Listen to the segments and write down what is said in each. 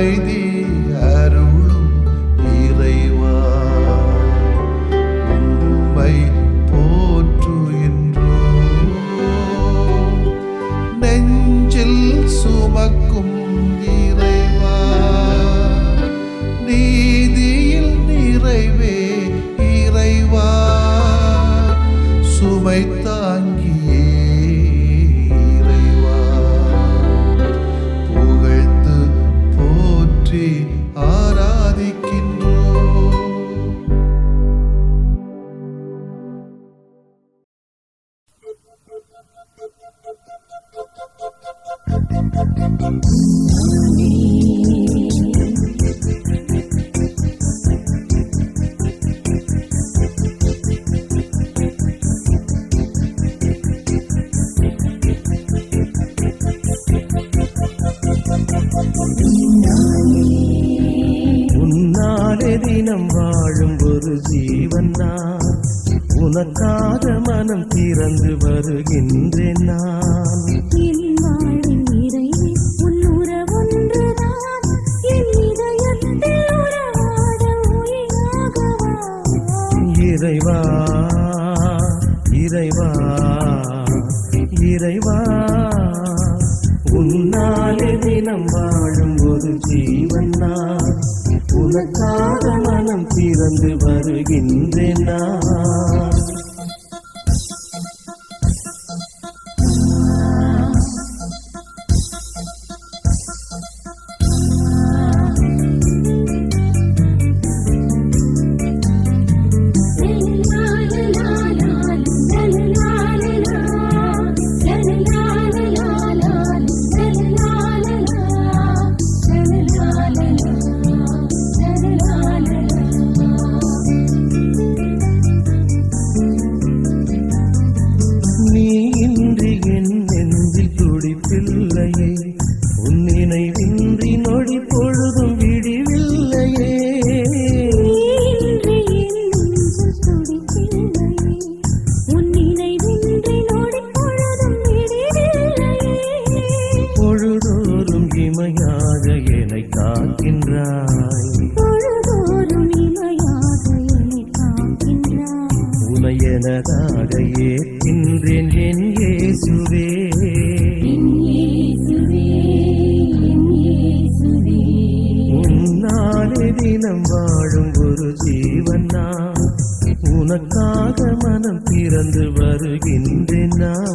அமைதி அருளும் இறைவா, உம்மை போற்றுகின்றோம். நெஞ்சில் சுமக்கும் இறைவா, நீதியில் நிறைவே இறைவா, சுமை தாங்கியே இறைவா, புகழ்ந்து போற்றி ஆராதிக்கின்றோம். உன்னாலே தினம் வாழும் ஒரு ஜீவன் நான், உனக்காக மனம் திறந்து வருகின்றேன் நான். இறைவா இறைவா இறைவா, உன்னாலே தினம் வாழும் ஒரு ஜீவன் நான், உனக்காக மனம் திறந்து வருகின்றேன் நான். எனதாக ஏற்கின்றேன் என் இயேசுவே. உன்னாலே தினம் வாழும் ஒரு ஜீவன் நான், உனக்காக மனம் திறந்து வருகின்றேன் நான்.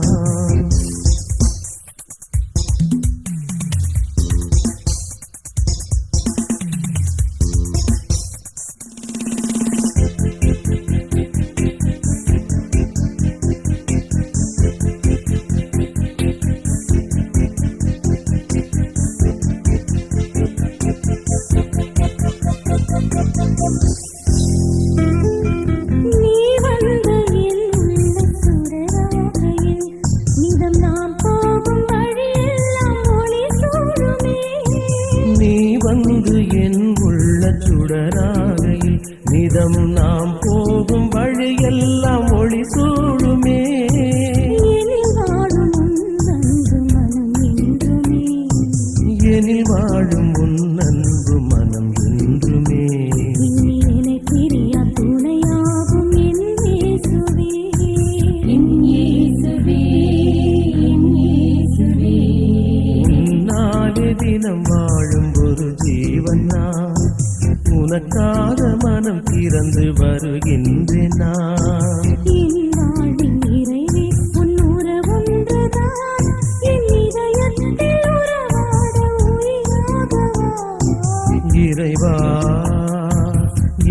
சுடராகையில் நிதம் நாம் போகும் வழியெல்லாம் ஒளி சூடுமே. எனில் வாழும் உன் அன்பு மனம் என்றுமே. உன்னாலே தினம் வாழும் ஒரு ஜீவன் நான், உனக்காக மனம் திறந்து வருகின்றேன் நான். இறைவா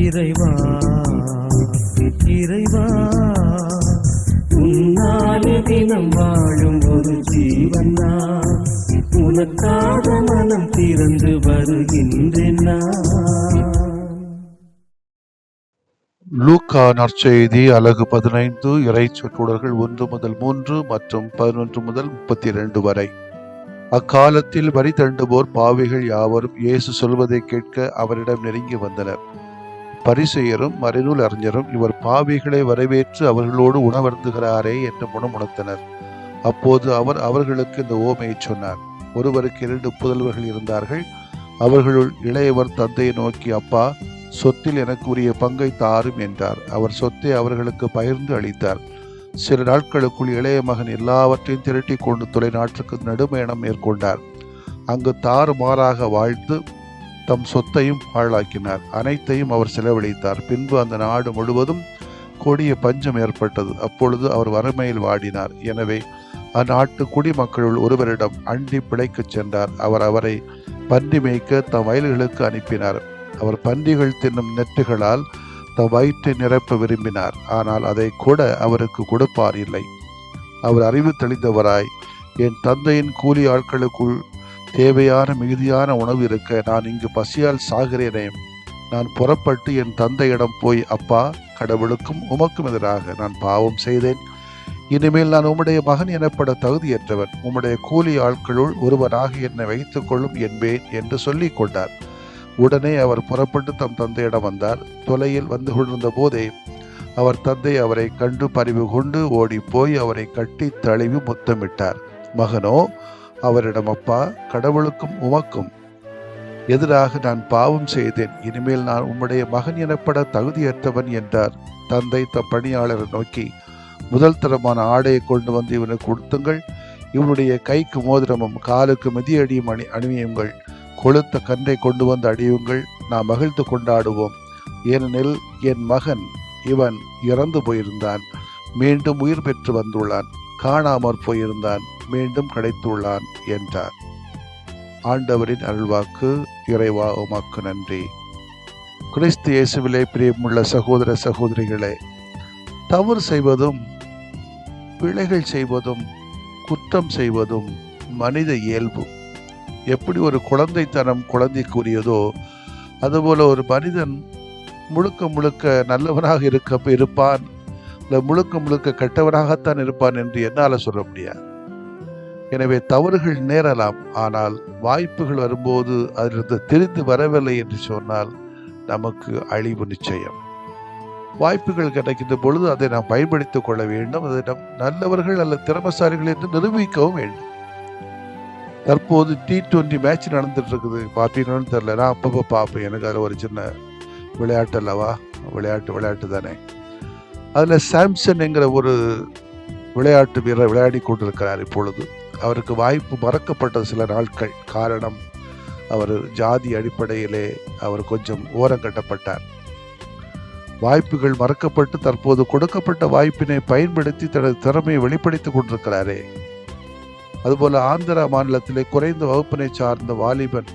இறைவா இறைவா, உன்னாலே தினம் வாழும் ஒரு ஜீவன் நான், உனக்காக மனம் திறந்து வருகின்றேன் நான். லூக்கா நற்செய்தி அலகு 15 இறை சொற்றொடர்கள் 1 முதல் 3 மற்றும் 11 முதல் 32 வரை. அக்காலத்தில் வரி தண்டுவோர் பாவிகள் யாவரும் இயேசு சொல்வதை கேட்க அவரிடம் நெருங்கி வந்தனர். பரிசேயரும் மறைநூல் அறிஞரும் இவர் பாவிகளை வரவேற்று அவர்களோடு உணவருந்துகிறாரே என்று முணுமுணுத்தனர். அப்போது அவர் அவர்களுக்கு இந்த ஓமையை சொன்னார். ஒருவருக்கு 2 புதல்வர்கள் இருந்தார்கள். அவர்களுள் இளையவர் தந்தையை நோக்கி, அப்பா, சொத்தில் எனக்கு உரிய பங்கை தாரும் என்றார். அவர் சொத்தை அவர்களுக்கு பகிர்ந்து அளித்தார். சில நாட்களுக்குள் இளைய மகன் எல்லாவற்றையும் திரட்டி கொண்டு தொலைநாட்டுக்கு நடுமயணம் மேற்கொண்டார். அங்கு தாறுமாறாக வாழ்ந்து தம் சொத்தையும் பாழாக்கினார். அனைத்தையும் அவர் செலவழித்தார். பின்பு அந்த நாடு முழுவதும் கொடிய பஞ்சம் ஏற்பட்டது. அப்பொழுது அவர் வறுமையில் வாடினார். எனவே அந்நாட்டு குடிமக்களுள் ஒருவரிடம் அண்டி பிழைக்கச் சென்றார். அவர் அவரை பன்றி மேய்க்க தம் வயல்களுக்கு அனுப்பினார். அவர் பன்றிகள் தின்னும் நெட்டுகளால் தம் வயிற்றை நிரப்ப விரும்பினார். ஆனால் அதை கூட அவருக்கு கொடுப்பார் இல்லை. அவர் அறிவு தெளிந்தவராய், என் தந்தையின் கூலி ஆட்களுக்குள் தேவையான மிகுதியான உணவு இருக்க நான் இங்கு பசியால் சாகிறேனே. நான் புறப்பட்டு என் தந்தையிடம் போய், அப்பா, கடவுளுக்கும் உமக்கும் எதிராக நான் பாவம் செய்தேன். இனிமேல் நான் உம்முடைய மகன் எனப்பட தகுதியற்றவன். உம்முடைய கூலி ஆட்களுள் ஒருவராக என்னை வைத்துக் கொள்ளும் என்பேன் என்று சொல்லிக் கொண்டார். உடனே அவர் புறப்பட்டு தம் தந்தையிடம் வந்தார். தொலையில் வந்து கொண்டிருந்த போதே அவர் தந்தை அவரை கண்டு பரிவு கொண்டு ஓடி போய் அவரை கட்டி தழுவி முத்தமிட்டார். மகனோ அவரிடம், அப்பா, கடவுளுக்கும் உமக்கும் எதிராக நான் பாவம் செய்தேன். இனிமேல் நான் உம்முடைய மகன் எனப்பட தகுதியற்றவன் என்றார். தந்தை தம் பணியாளரை நோக்கி, முதல் தரமான ஆடையை கொண்டு வந்து இவனுக்கு கொடுத்துங்கள். இவனுடைய கைக்கு மோதிரமும் காலுக்கு மிதியடியும் அணிவியுங்கள். கொளுத்த கன்றை கொண்டு வந்து அடியுங்கள். நாம் மகிழ்ந்து கொண்டாடுவோம். ஏனெனில் என் மகன் இவன் இறந்து போயிருந்தான், மீண்டும் உயிர் பெற்று வந்துள்ளான். காணாமற் போயிருந்தான், மீண்டும் கிடைத்துள்ளான் என்றார். ஆண்டவரின் அருள்வாக்கு. இறைவா, உமக்கு நன்றி. கிறிஸ்து இயேசுவிலே பிரியமுள்ள சகோதர சகோதரிகளே, தவறு செய்வதும் பிழைகள் செய்வதும் குற்றம் செய்வதும் மனித இயல்பு. எப்படி ஒரு குழந்தைத்தனம் குழந்தைக்குரியதோ அதுபோல ஒரு மனிதன் முழுக்க முழுக்க நல்லவனாக இருப்பான், இல்லை முழுக்க முழுக்க கெட்டவனாகத்தான் இருப்பான் என்று என்னால் சொல்ல முடியாது. எனவே தவறுகள் நேரலாம். ஆனால் வாய்ப்புகள் வரும்போது அதிலிருந்து தெரிந்து வரவில்லை என்று சொன்னால் நமக்கு அழிவு நிச்சயம். வாய்ப்புகள் கிடைக்கின்ற பொழுது அதை நாம் பயன்படுத்திக் கொள்ள வேண்டும். அதை நாம் நல்லவர்கள் அல்ல திறமசாலிகள் என்று நிரூபிக்கவும் வேண்டும். தற்போது T20 மேட்ச் நடந்துட்டு இருக்குது, பார்ப்பீங்கன்னு தெரியல. நான் அப்பப்போ பார்ப்பேன். எனக்கு அதில் ஒரு சின்ன விளையாட்டு அல்லவா, விளையாட்டு தானே. அதில் சாம்சன் என்கிற ஒரு விளையாட்டு வீரர் விளையாடி கொண்டிருக்கிறார். இப்பொழுது அவருக்கு வாய்ப்பு மறக்கப்பட்ட சில நாட்கள். காரணம், அவர் ஜாதி அடிப்படையிலே அவர் கொஞ்சம் ஓரங்கட்டப்பட்டார். வாய்ப்புகள் மறக்கப்பட்டு தற்போது கொடுக்கப்பட்ட வாய்ப்பினை பயன்படுத்தி தனது திறமையை வெளிப்படுத்திக் கொண்டிருக்கிறாரே. அதுபோல ஆந்திரா மாநிலத்திலே குறைந்த வகுப்பினை சார்ந்த வாலிபன்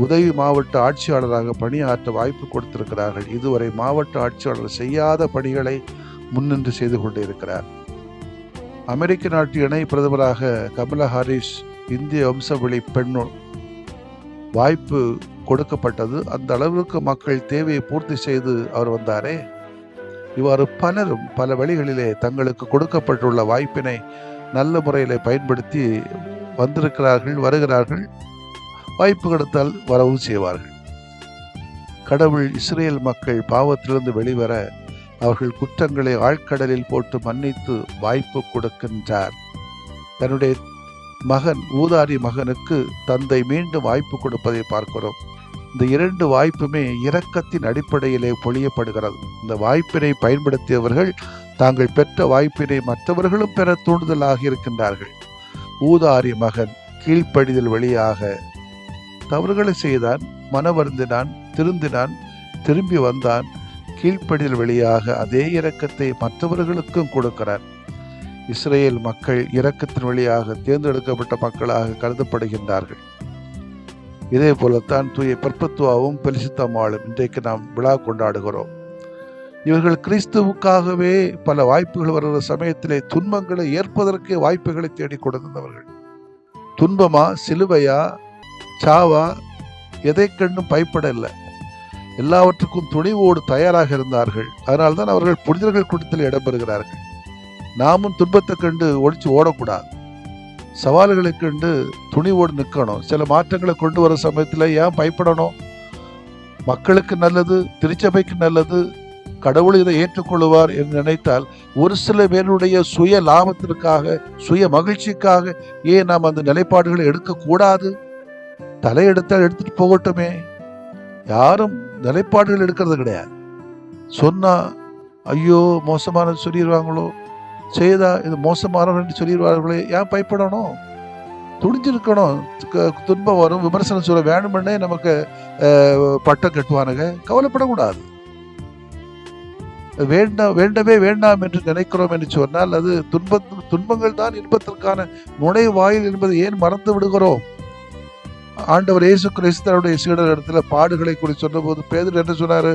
உதவி மாவட்ட ஆட்சியாளராக பணியாற்ற வாய்ப்பு கொடுத்திருக்கிறார்கள். இதுவரை மாவட்ட ஆட்சியாளர் செய்யாத பணிகளை முன்னின்று செய்து கொண்டிருக்கிறார். அமெரிக்க நாட்டு இணை பிரதமராக கமலா ஹாரிஸ் இந்திய வம்சவெளி பெண் வாய்ப்பு கொடுக்கப்பட்டது. அந்த அளவிற்கு மக்கள் தேவையை பூர்த்தி செய்து அவர் வந்தாரே. இவ்வாறு பலரும் பல வழிகளிலே தங்களுக்கு கொடுக்கப்பட்டுள்ள வாய்ப்பினை நல்ல முறையில் பயன்படுத்தி வந்திருக்கிறார்கள், வருகிறார்கள். வாய்ப்பு கிடைத்தால் வரவும் செய்வார்கள். கடவுள் இஸ்ரேல் மக்கள் பாவத்திலிருந்து வெளிவர அவர்கள் குற்றங்களை ஆழ்கடலில் போட்டு மன்னித்து வாய்ப்பு கொடுக்கின்றார். தன்னுடைய மகன், ஊதாரி மகனுக்கு தந்தை மீண்டும் வாய்ப்பு கொடுப்பதை பார்க்கிறோம். இந்த இரண்டு வாய்ப்புமே இரக்கத்தின் அடிப்படையிலே பொழியப்படுகிறது. இந்த வாய்ப்பினை பயன்படுத்தியவர்கள் தாங்கள் பெற்ற வாய்ப்பினை மற்றவர்களும் பெற தூண்டுதலாக இருக்கின்றார்கள். ஊதாரி மகன் கீழ்ப்படிதல் வழியாக தவறுகளை செய்தான், மனவருந்தினான், திருந்தினான், திரும்பி வந்தான். கீழ்ப்படிதல் வழியாக அதே இரக்கத்தை மற்றவர்களுக்கும் கொடுக்கிறார். இஸ்ரேல் மக்கள் இரக்கத்தின் வழியாக தேர்ந்தெடுக்கப்பட்ட மக்களாக கருதப்படுகின்றார்கள். இதே போலத்தான் தூய பெர்பத்துவாவும் பெலிசித்தம்மாளும் இன்றைக்கு நாம் விழா கொண்டாடுகிறோம். இவர்கள் கிறிஸ்துவுக்காகவே பல வாய்ப்புகள் வருகிற சமயத்திலே துன்பங்களை ஏற்பதற்கே வாய்ப்புகளை தேடி கொடுத்தவர்கள். துன்பமா, சிலுவையா, சாவா, எதை கண்டும் பயப்படவில்லை. எல்லாவற்றுக்கும் துணிவோடு தயாராக இருந்தார்கள். அதனால்தான் அவர்கள் புனிதர்கள் கூட்டத்தில் இடம்பெறுகிறார்கள். நாமும் துன்பத்தை கண்டு ஒழிச்சு ஓடக்கூடாது. சவால்களை கண்டு துணிவோடு நிற்கணும். சில மாற்றங்களை கொண்டு வர சமயத்தில் ஏன் பயப்படணும்? மக்களுக்கு நல்லது, திருச்சபைக்கு நல்லது, கடவுள் இதை ஏற்றுக்கொள்வார் என்று நினைத்தால் ஒரு சில பேருடைய சுய லாபத்திற்காக, சுய மகிழ்ச்சிக்காக ஏன் நாம் அந்த நிலைப்பாடுகளை எடுக்கக்கூடாது? தலையெடுத்தால் எடுத்துட்டு போகட்டுமே. யாரும் நிலைப்பாடுகள் எடுக்கிறது கிடையாது. சொன்னா ஐயோ மோசமானது சொல்லிடுவாங்களோ, செய்தா இது மோசமானவன் சொல்லிடுவார்களே, ஏன் பயப்படணும்? துணிஞ்சிருக்கணும். துன்பம் வரும், விமர்சனம் சொல்ல வேணும்னே நமக்கு பட்டம் கட்டுவானுங்க, கவலைப்படக்கூடாது. வேண்டவே வேண்டாம் என்று நினைக்கிறோம் என்று சொன்னால் அது துன்பங்கள் தான் இன்பத்திற்கான நுழைவாயில் என்பதை ஏன் மறந்து விடுகிறோம்? ஆண்டவர் இயேசு கிறிஸ்து தன்னுடைய சீடர் இடத்துல பாடுகளை குறித்து சொன்ன போது பேதுரு என்ன சொன்னாரு?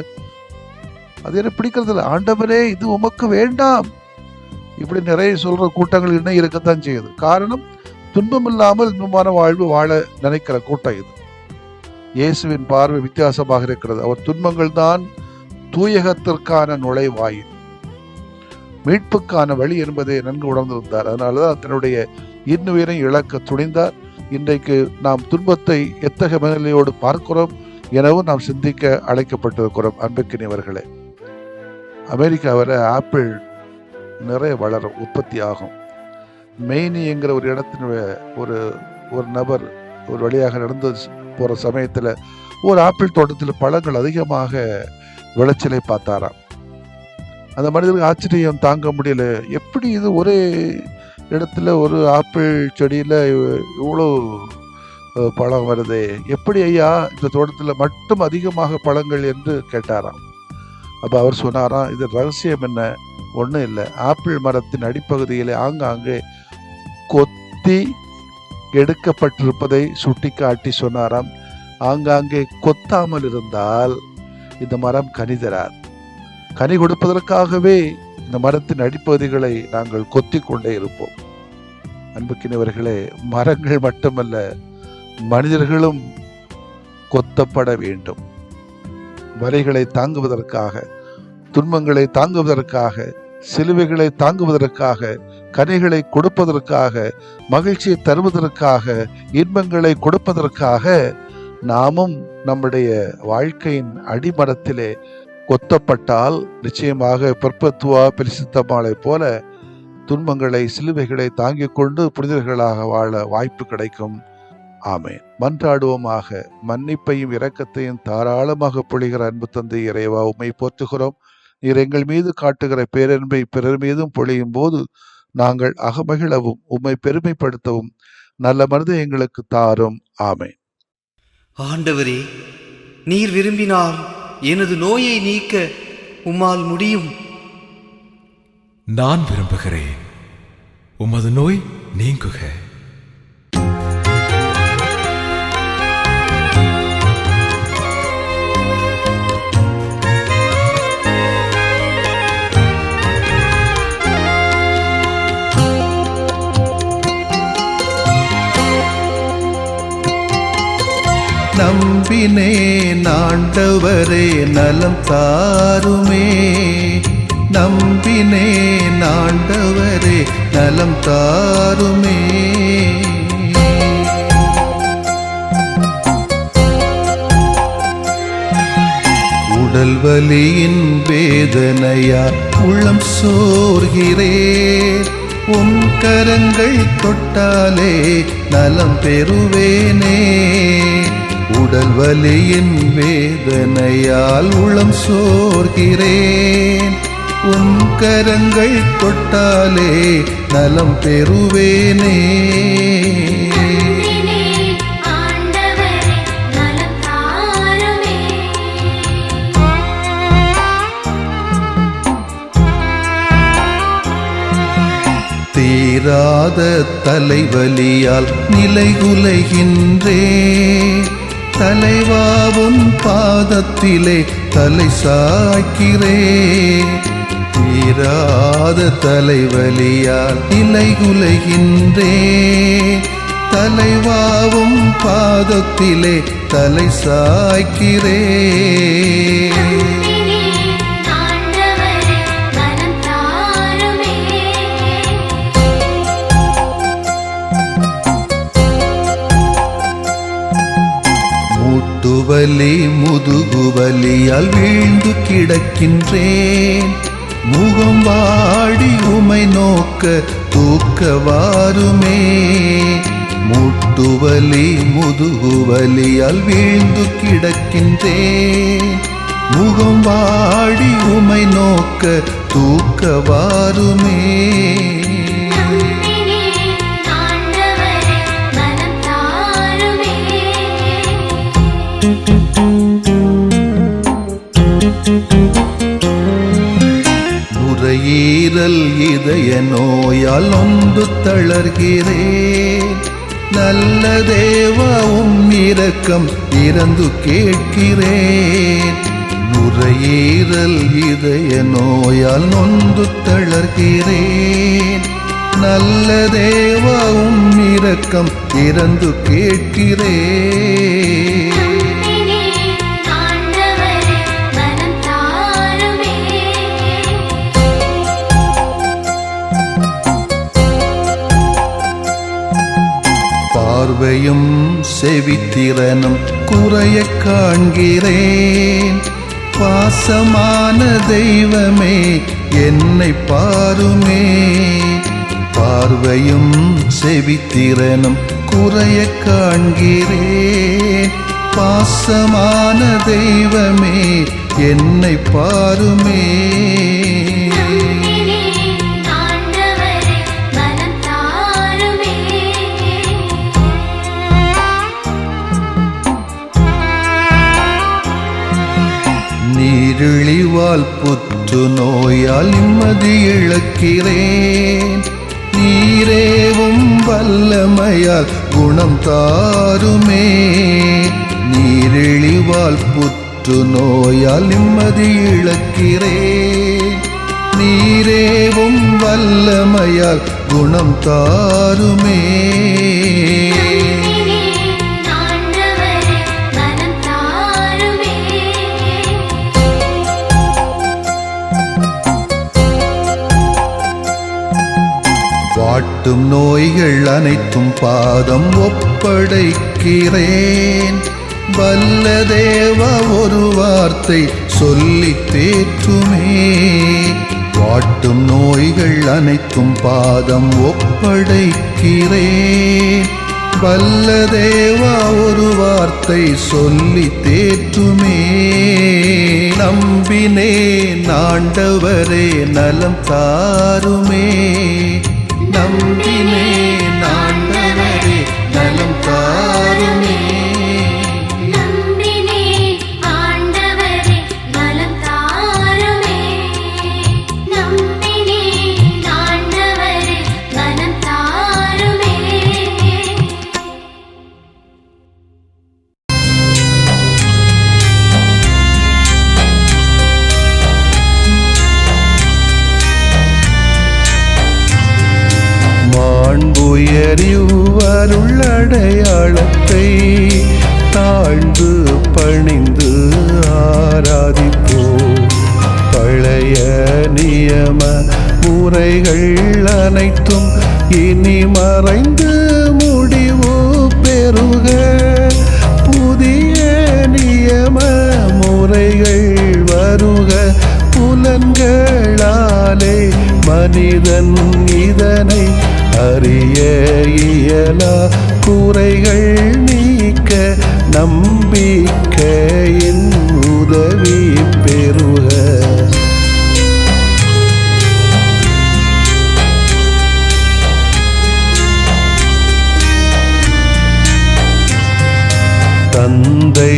அது எனக்கு பிடிக்கிறது இல்லை. ஆண்டவரே இது உமக்கு வேண்டாம். இப்படி நிறைய சொல்ற கூட்டங்கள் இன்னும் இருக்கத்தான் செய்யுது. காரணம், துன்பம் இல்லாமல் இன்பமான வாழ்வு வாழ நினைக்கிற கூட்டம் இது. இயேசுவின் பார்வை வித்தியாசமாக இருக்கிறது. அவர் துன்பங்கள் தான் தூயகத்திற்கான நுழைவாயில், மீட்புக்கான வழி என்பதை நன்கு உணர்ந்திருந்தார். அதனாலதான் தன்னுடைய இன்னுயிரை இழக்க துணிந்தார். இன்றைக்கு நாம் துன்பத்தை எத்தகைய மனநிலையோடு பார்க்கிறோம் எனவும் நாம் சிந்திக்க அழைக்கப்பட்டிருக்கிறோம். அன்புக்கினியவர்களே, அமெரிக்காவில் ஆப்பிள் நிறைய வளரும், உற்பத்தி ஆகும். மெய்னி என்கிற ஒரு இடத்தின் ஒரு நபர் ஒரு வழியாக நடந்து போற சமயத்துல ஒரு ஆப்பிள் தோட்டத்தில் பழங்கள் அதிகமாக விளைச்சலை பார்த்தாராம். அந்த மனிதருக்கு ஆச்சரியம் தாங்க முடியல. எப்படி இது ஒரே இடத்துல ஒரு ஆப்பிள் செடியில இவ்வளோ பழம் வருது, எப்படி ஐயா இந்த தோட்டத்தில் மட்டும் அதிகமாக பழங்கள் என்று கேட்டாராம். அப்ப அவர் சொன்னாராம், இது ரகசியம் என்ன, ஒன்றும் இல்லை. ஆப்பிள் மரத்தின் அடிப்பகுதியிலே ஆங்காங்கே கொத்தி எடுக்கப்பட்டிருப்பதை சுட்டி காட்டி சொன்னாராம், ஆங்காங்கே கொத்தாமல் இருந்தால் இந்த மரம் கனி தராது. கனி கொடுப்பதற்காகவே இந்த மரத்தின் அடிப்பகுதிகளை நாங்கள் கொத்தி கொண்டே இருப்போம். அன்புக்கினவர்களே, மரங்கள் மட்டுமல்ல, மனிதர்களும் கொத்தப்பட வேண்டும். வலைகளை தாங்குவதற்காக, துன்பங்களை தாங்குவதற்காக, சிலுவைகளை தாங்குவதற்காக, கனிகளை கொடுப்பதற்காக, மகிழ்ச்சியை தருவதற்காக, இன்பங்களை கொடுப்பதற்காக நாமும் நம்முடைய வாழ்க்கையின் அடிமரத்திலே கொத்தப்பட்டால் நிச்சயமாக பெர்பத்துவா பெரிசுத்தமாலை போல துன்பங்களை, சிலுவைகளை தாங்கிக் கொண்டு புனிதர்களாக வாழ வாய்ப்பு கிடைக்கும். ஆமென். மன்றாடுவோமாக. மன்னிப்பையும் இரக்கத்தையும் தாராளமாக பொழிகிற அன்பு தந்தை இறைவா, உம்மை போற்றுகிறோம். நீர் எங்கள் மீது காட்டுகிற பேரன்பை பிறர் மீதும் பொழியும் போது நாங்கள் அகமகிழவும் உம்மை பெருமைப்படுத்தவும் நல்ல மனதை எங்களுக்கு தாரும். ஆமென். ஆண்டவரே, நீர் விரும்பினால் எனது நோயை நீக்க உம்மால் முடியும். நான் விரும்புகிறேன், உமது நோய் நீங்குக. நம்பினேன் ஆண்டவரே நலம் தாருமே, நம்பினேன் ஆண்டவரே நலம் தாருமே. உடல் வலியின் வேதனையா உள்ளம் சோர்கிறேன், உம் கரங்கள் தொட்டாலே நலம் பெறுவேனே. உடல் வலியின் வேதனையால் உளம் சோர்கிறேன், உன் கரங்கள் தொட்டாலே நலம் பெறுவேனே. தீராத தலைவலியால் நிலைகுலைகின்றேன், தலைவாவும் பாதத்திலே தலை சாய்க்கிறேன். தீராத தலைவலியால் நிலைகுலைகின்றேன், தலைவாவும் பாதத்திலே தலை சாய்க்கிறேன். முட்டுவலி முதுகுவலியால் வீழ்ந்து கிடக்கின்றேன், முகம் வாடி உமை நோக்க தூக்க வாருமே. மூட்டுவலி முதுகுவலியால் வீழ்ந்து கிடக்கின்றேன். முகம் வாடி உமை நோக்க தூக்க வாருமே. நுரையீரல் இதய நோயால் நொந்து தளர்கிறேன். நல்ல தேவாவும் இரக்கம் இறந்து கேட்கிறேன். நுரையீரல் இதய நோயால் நொந்து தளர்கிறேன். நல்ல தேவாவும் இரக்கம் இறந்து கேட்கிறேன். பார்வையும் செவித்திறனும் குறைய காண்கிறேன். பாசமான தெய்வமே என்னை பாருமே. பார்வையும் செவித்திறனும் குறைய காண்கிறேன். பாசமான தெய்வமே என்னை பாருமே. நீரிழிவால் புற்று நோயால் நிம்மதி இழக்கிறேன். நீரேவும் வல்லமையால் குணம் தாருமே. நீரிழிவால் புற்று நோயால் நிம்மதி இழக்கிறேன். நீரேவும் வல்லமையால் குணம் தாருமே. வாட்டும் நோய்கள் அனைத்தும் பாதம் ஒப்படைக்கிறேன். வல்ல தேவா ஒரு வார்த்தை சொல்லி தேற்றுமே. வாட்டும் நோய்கள் அனைத்தும் பாதம் ஒப்படைக்கிறேன். வல்ல தேவா ஒரு வார்த்தை சொல்லி தேற்றுமே. நம்பினேன் ஆண்டவரே நலம் தாருமே. நம்பினேன் ஆண்டவரே நலம் தாருமே. நம்பினேன் ஆண்டவரே நலம் தாருமே. நம்பினேன் ஆண்டவரே நலம் தாருமே. மாண்புயரிவருள் அடையாளத்தை தாழ்ந்து பணிந்து ஆராதிப்போம். பழைய நியம முறைகள் அனைத்தும் இனி மறைந்து முடிவு பெறுக. புதிய நியம முறைகள் வருக. புலன்களாலே மனிதன் இதனை அறிய இயலா. குறைகள் நீக்க நம்பிக்கையின் உதவி பெறுக. தந்தை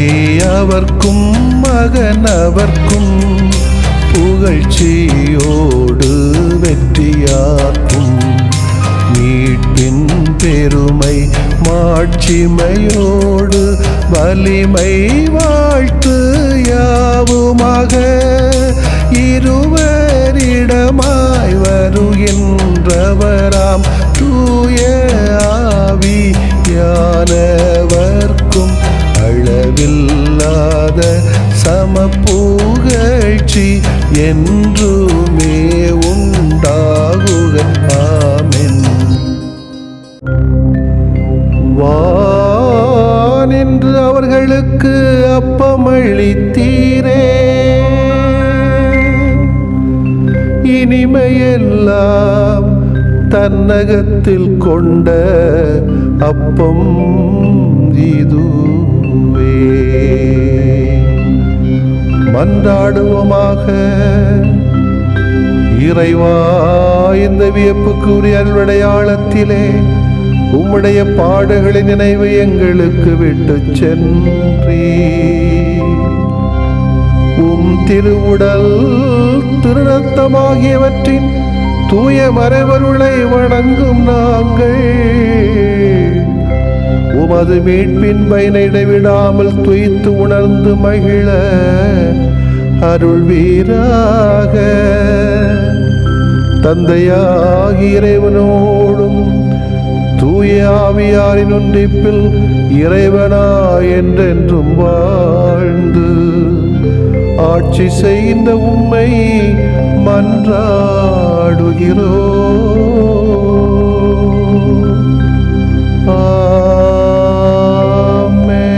அவர்க்கும் மகன் அவர்க்கும் புகழ்ச்சியோடு வெற்றியாக்கும். மீட்பின் பெருமை மாட்சிமையோடு வலிமை வாழ்த்து யாவுமாக. இருவரிடமாய் வருகின்றவராம் தூய ஆவியானவர்க்கும் அளவில்லாத சமப்புகழ்ச்சி என்றுமே உண்டாகுக. ஆமென். வானின்று அவர்களுக்கு அப்பமளித்தீரே. இனிமையெல்லாம் தன்னகத்தில் கொண்ட அப்பம் இதுவே. மன்றாடுவோமாக. இறைவா, இந்த வியப்புக்குரிய அல்வடையாளத்திலே உம்முடைய பாடுகளின் நினைவு எங்களுக்கு விட்டு சென்றீ. உம் திருவுடல் திருநத்தமாகியவற்றின் தூய மறைபொருளை வணங்கும் நாங்கள் உமது மீட்பின் பயனை இடைவிடாமல் துய்த்து உணர்ந்து மகிழ அருள்வீராக. தந்தையாகி இறைவனோடும் தூய ஆவியாரின் ஒன்றிப்பில் இறைவனா என்றென்றும் வாழ்ந்து ஆட்சி செய்கின்ற உம்மை மன்றாடுகிறோம். ஆமென்.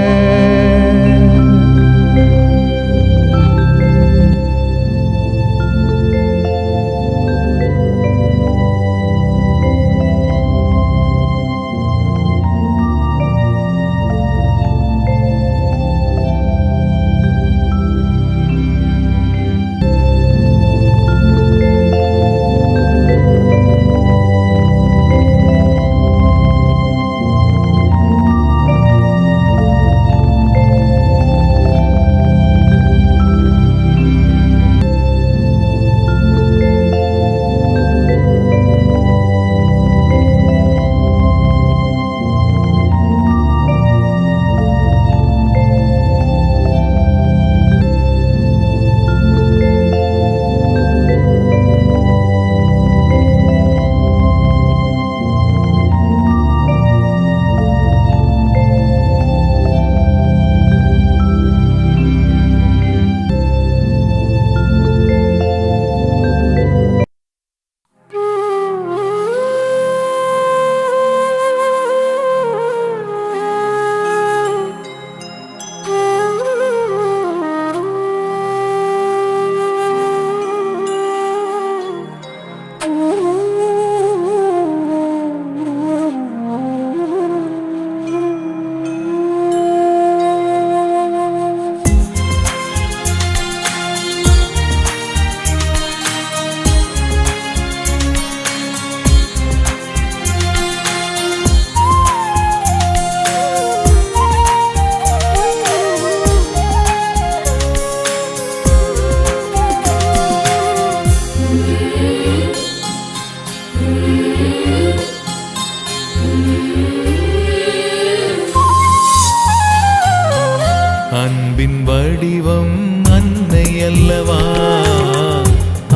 அன்பின் வடிவம் அன்னை அல்லவா,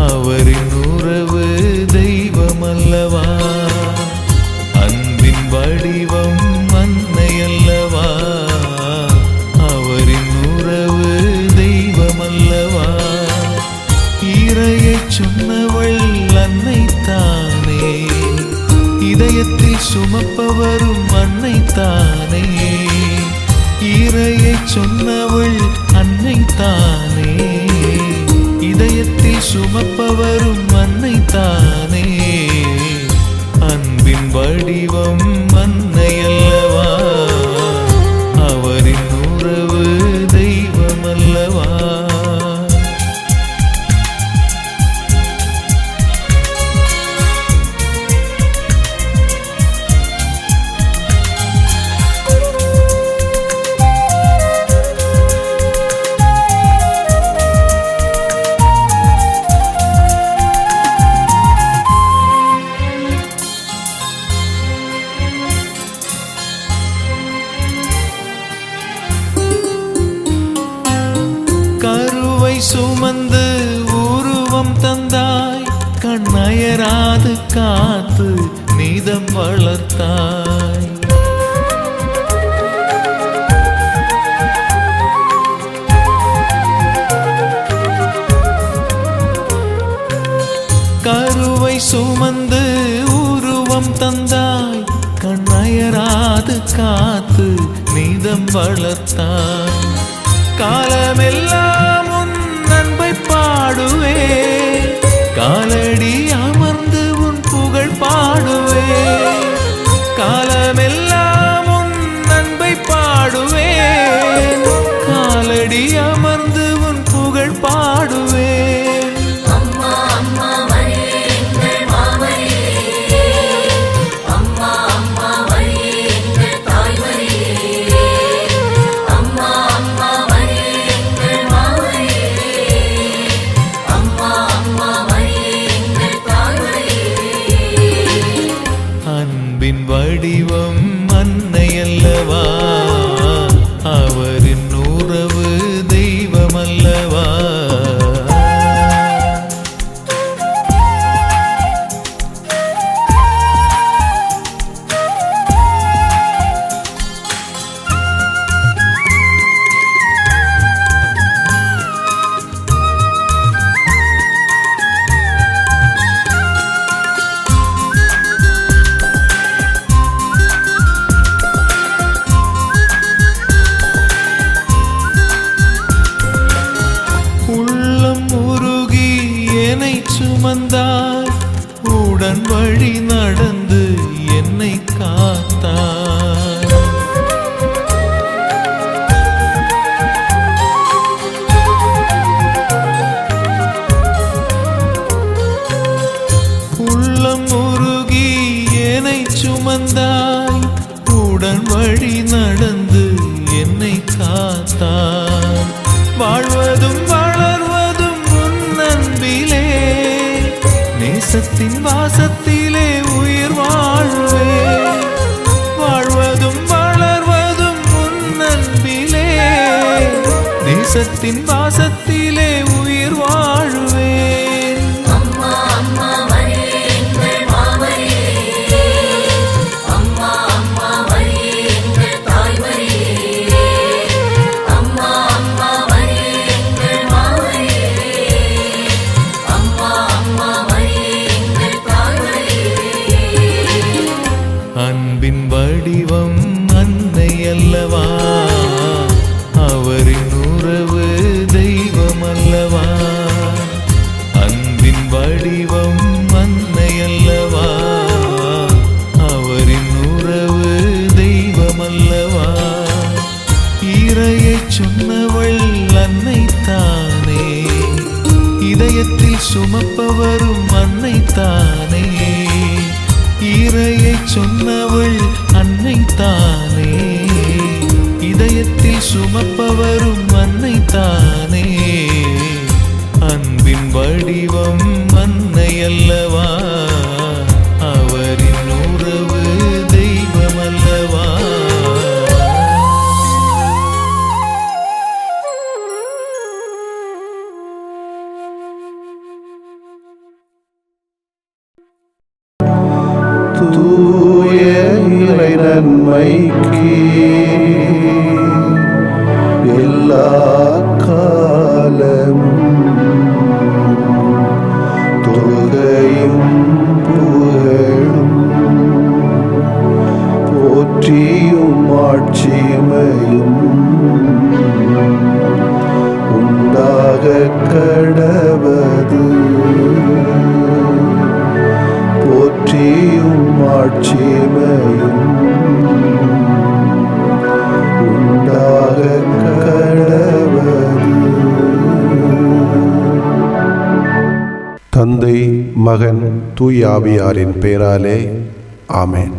அவரின் உறவு தெய்வம் அல்லவா. அன்பின் வடிவம் அன்னை அல்லவா, அவரின் உறவு தெய்வம் அல்லவா. இறையை சொன்னவள் அன்னை தானே, இதயத்தில் சுமப்பவரும் அன்னை தானே. இறையை சொன்னவள் அன்னை தானே, இதயத்தில் சுமப்பவரும் அன்னை தானே. அன்பின் வடிவம் அன்னை அல்லவா, அவரின் உறவு தெய்வம் அல்லவா. கருவை சுமந்து உருவம் தந்தாய், கண்ணயராது காத்து நீதம் வளர்த்தாய். கருவை சுமந்து உருவம் தந்தாய், கண்ணயராது காத்து நீதம் வளர்த்தாய். காலமெல்லாம் உன் அன்பை பாடுவே, காலடி அமர்ந்து உன் புகழ் பாடுவே. காலமெல்லாம் பாடுவேன். அம்மா அம்மா மரியே எங்கள் மாமரியே, அம்மா அம்மா மரியே எங்கள் தாய்மரியே, அம்மா அம்மா மரியே எங்கள் மாமரியே, அம்மா அம்மா மரியே எங்கள் தாய்மரியே. அன்பின் வடிவம் அன்னை அல்லவா, அவரின் உறவு தெய்வம் அல்லவா. உள்ளம் உருகி என்னை சுமந்தார், உடன் வழி நடந்து என்னை காத்தார். உள்ளம் உருகி என்னை சுமந்தாய், உடன் வழி நடந்து என்னை காத்தார். வாழ்வதும் வளர்வதும் உன் அன்பிலே, நேசத்தின் வாசத்திலே உயிர் வாழ்வேன். வாழ்வதும் வளர்வதும் உன் அன்பிலே, நேசத்தின் வாசத்திலே உயிர் வாழ்வேன். அம்மா அம்மா மரியே எங்கள் மாமரியே, அம்மா அம்மா மரியே எங்கள் தாய்மரியே, அம்மா அம்மா மரியே எங்கள் மாமரியே, அம்மா அம்மா மரியே எங்கள் தாய்மரியே. அன்பின் வடிவம் அன்னை அல்லவா, அவரின் உறவு தெய்வம் அல்லவா. அன்பின் வடிவம் அன்னை அல்லவா, அவரின் உறவு தெய்வம் அல்லவா. இறையை சொன்னவள் அன்னை தானே, இதயத்தில் சுமப்பவரும் அன்னை தானே. இறையை சொன்னவள் அன்னை தானே, இதயத்தில் சுமப்பவரும் அன்னை தானே. அன்பின் வடிவம் அன்னை அல்லவா, அவரின் உறவு தெய்வம் அல்லவா. தூய இறை நன்மைக்கு எல்லா காலமும் தொழுகையும் புகழும் போற்றியும் ஆட்சிமையும் உண்டாக கடவது. போற்றியும் ஆட்சிமையும் உண்டாக கடவது. தந்தை மகன் தூய ஆவியாரின் பெயராலே ஆமென்.